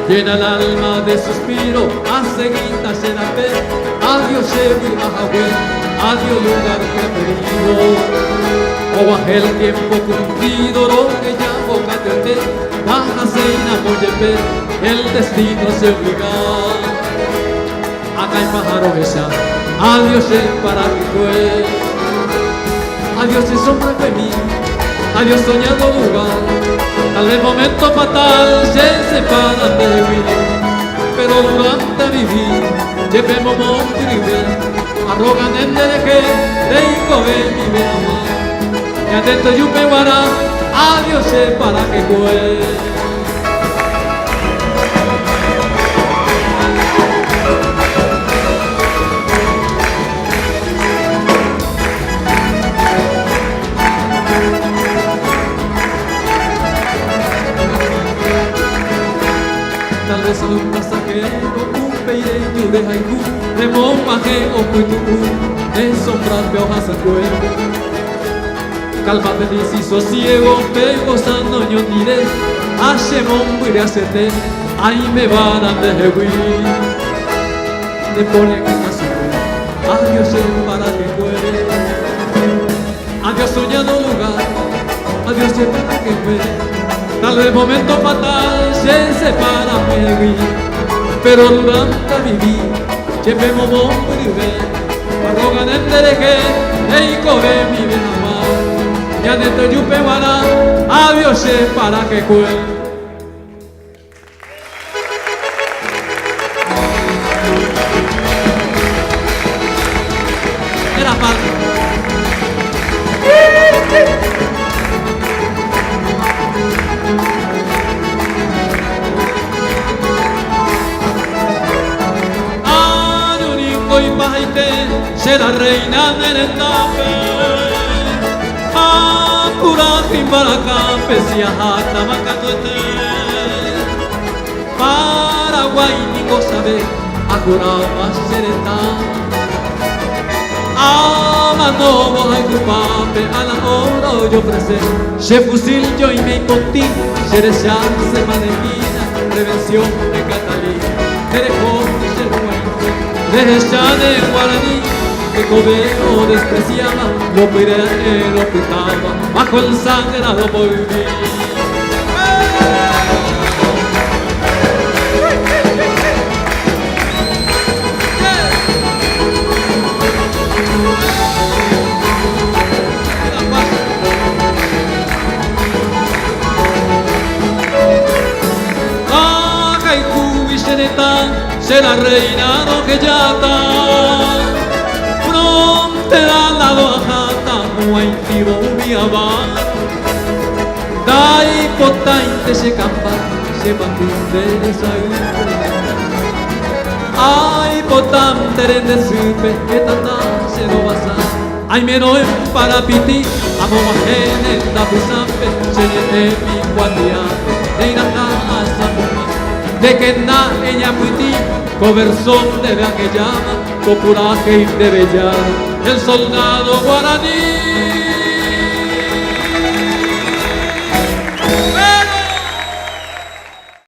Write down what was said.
llena el alma de suspiro, hace guita llena fe. Adiós Chevi Ajahué, adiós lugar preferido. O bajé el tiempo cumplido, lo que llamo Catete, baja Seina Moyepe, el destino se obliga. Acá en Pájaro Besa, adiós para que fue. Adiós en sombra de mí, adiós soñado lugar. Tal vez momento fatal se separan de mí, pero durante vivir llevemos montribe, arrogan en dereje, reico de mi beama. Y adentro yupe guará, adiós para que fue. Tal vez un pasajero, un peireño de haiku, de monpaje o puituku, de sombras de hojas al cuerpo. Calma feliz y sosiego, pego gozando yo diré, hacemos muy de hacerte, ahí me van a dejar. Te pone que está sube, adiós para que fuere. Adiós soñado lugar, adiós para que fuere. Tal vez momento fatal se separa mi, pero durante vivir llevemos monprive, arrogan en dereje, eico de mi bien amar. Y adentro yupe guará, adiós para que cuel. Era parte. Será reina del etape, Apurajín para campesía, Tabacacuete, Paraguay ni cosa de Acuraba sereta, Amanobo hay cupape, a la hora yo ofrecer, se fusil yo y me contigo, se desea se manejina, prevención de Catalina, te dejó ser bueno, deja de guaraní. Que Cobeo despreciaba, lo piré, lo pintaba, bajo el sangrado por vivir. Baja y cubicheneta, será reina no que ya está. Te da la dojata, muy tibo ubiaba. Dai potente se campa, se patinte de saúde. Ay potente de supe, que tanta se lo basa. Ay menos en parapiti, amo majene da busampe, se le mi guardián, de irata a Samuma. De que na ella puiti, coversón de vea que llama, copuraje y de bellar. El soldado guaraní